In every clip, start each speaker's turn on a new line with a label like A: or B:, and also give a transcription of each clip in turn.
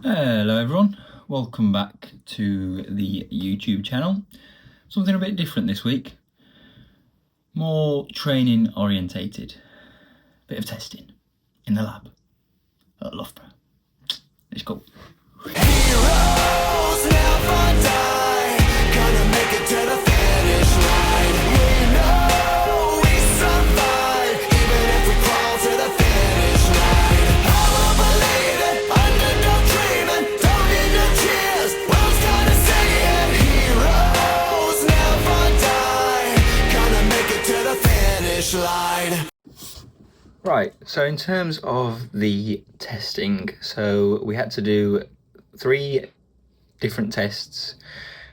A: Hello everyone, welcome back to the YouTube channel. Something a bit different this week, more training orientated, bit of testing in the lab at Loughborough. Let's go.
B: Heroes never die, gonna make it to the finish line. We know we survive, even if we crawl to the finish line. I won't believe it, underdog dreaming, don't need no cheers, world's gonna say it. Heroes never die, gonna make it to the finish line.
A: Right, so in terms of the testing, so we had to do 3 different tests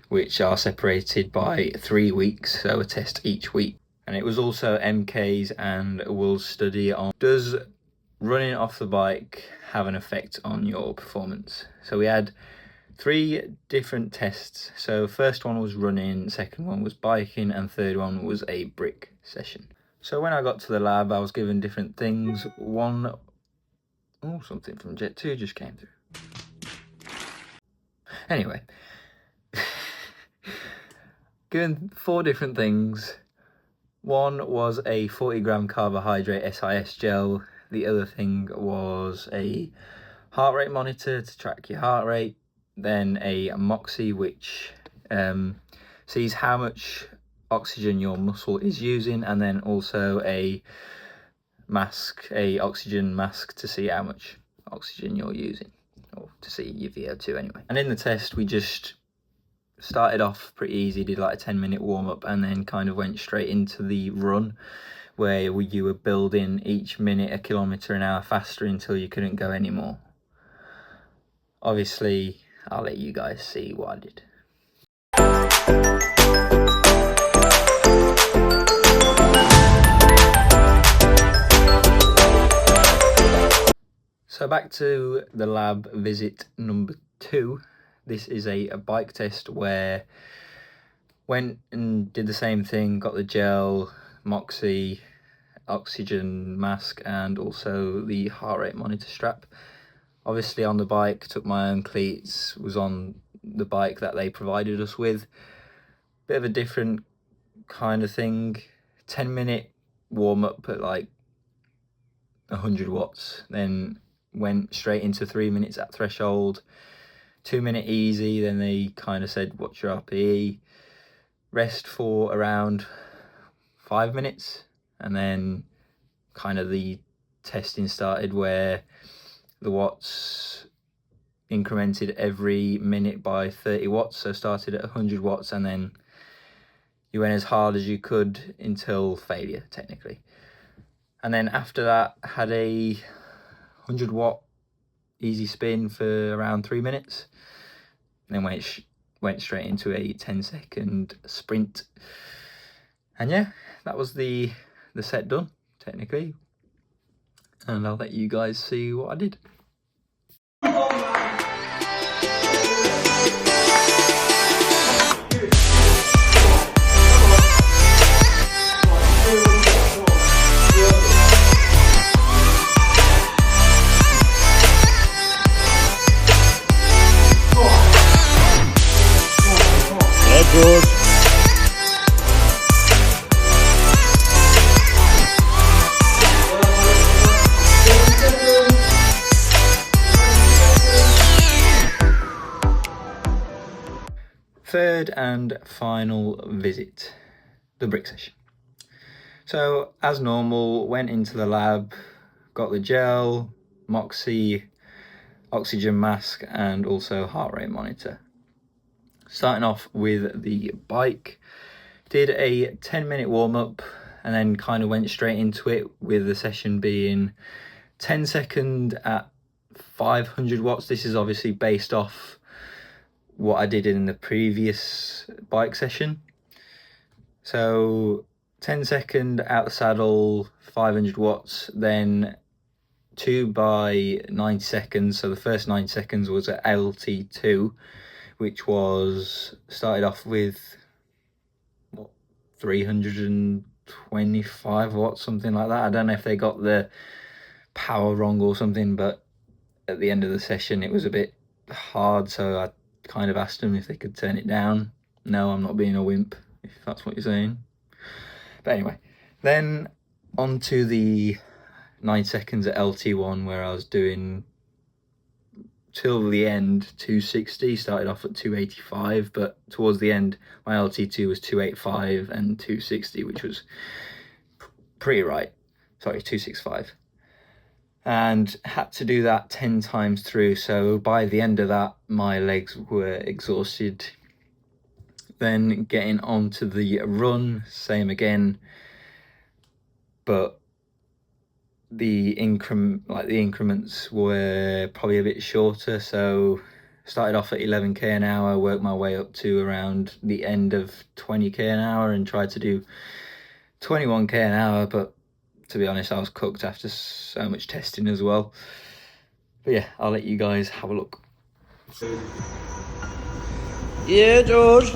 A: which are separated by 3 weeks, so a test each week. And it was also MKs, and we'll study on does running off the bike have an effect on your performance. So we had 3 different tests. So first one was running, second one was biking, and third one was a brick session. So when I got to the lab, I was given different things. Something from Jet 2 just came through. Anyway, given 4 different things. One was a 40-gram carbohydrate SIS gel. The other thing was a heart rate monitor to track your heart rate. Then a Moxie, which sees how much oxygen your muscle is using, and then also a oxygen mask to see how much oxygen you're using, or to see your VO2 anyway. And in the test, we just started off pretty easy, did like a 10-minute warm-up, and then kind of went straight into the run, where you were building each minute a kilometre an hour faster until you couldn't go anymore. Obviously, I'll let you guys see what I did. So back to the lab visit number 2. This is a bike test where went and did the same thing, got the gel, Moxie, oxygen mask, and also the heart rate monitor strap. Obviously on the bike, took my own cleats, was on the bike that they provided us with. Bit of a different kind of thing. 10-minute warm up at like 100 watts, then went straight into 3 minutes at threshold. 2-minute easy, then they kind of said what's your RPE, rest for around 5 minutes, and then kind of the testing started where the watts incremented every minute by 30 watts. So started at 100 watts, and then you went as hard as you could until failure, technically. And then after that, had a 100 watt easy spin for around 3 minutes, and then went straight into a 10-second sprint. And yeah, that was the set done, technically. And I'll let you guys see what I did.
C: Good.
A: Third and final visit, the brick session. So as normal, went into the lab, got the gel, Moxie, oxygen mask, and also heart rate monitor. Starting off with the bike, did a 10-minute warm-up, and then kind of went straight into it, with the session being 10 second at 500 watts. This is obviously based off what I did in the previous bike session. So 10 second out the saddle, 500 watts, then 2 by 90 seconds. So the first 90 seconds was at LT2, which was started off with 325 watts, something like that. I don't know if they got the power wrong or something, but at the end of the session it was a bit hard, so I kind of asked them if they could turn it down. No, I'm not being a wimp, if that's what you're saying. But anyway, then on to the 9 seconds at LT1, where I was doing till the end 260. Started off at 285, but towards the end my LT2 was 285 and 260, which was pretty right. Sorry, 265. And had to do that 10 times through, so by the end of that my legs were exhausted. Then getting on to the run, same again, but the increments were probably a bit shorter. So started off at 11k an hour, worked my way up to around the end of 20k an hour, and tried to do 21k an hour, but to be honest, I was cooked after so much testing as well. But yeah, I'll let you guys have a look.
C: Yeah, George.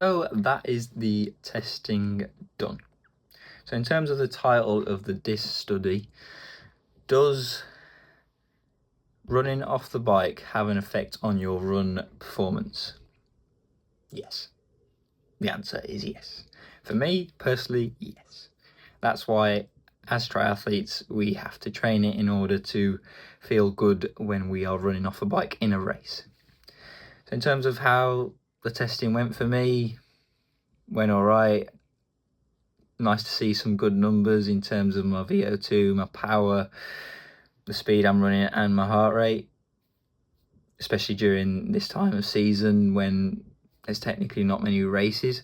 A: So that is the testing done. So in terms of the title of the DIS study, does running off the bike have an effect on your run performance? Yes. The answer is yes. For me, personally, yes. That's why, as triathletes, we have to train it in order to feel good when we are running off a bike in a race. So in terms of how the testing went for me, went all right. Nice to see some good numbers in terms of my VO2, my power, the speed I'm running, and my heart rate, especially during this time of season when there's technically not many races.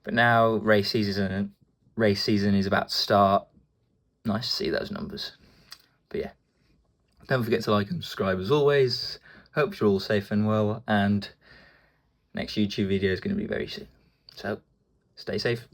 A: But now race season is about to start. Nice to see those numbers. But yeah, don't forget to like and subscribe as always. Hope you're all safe and well, and next YouTube video is going to be very soon. So stay safe.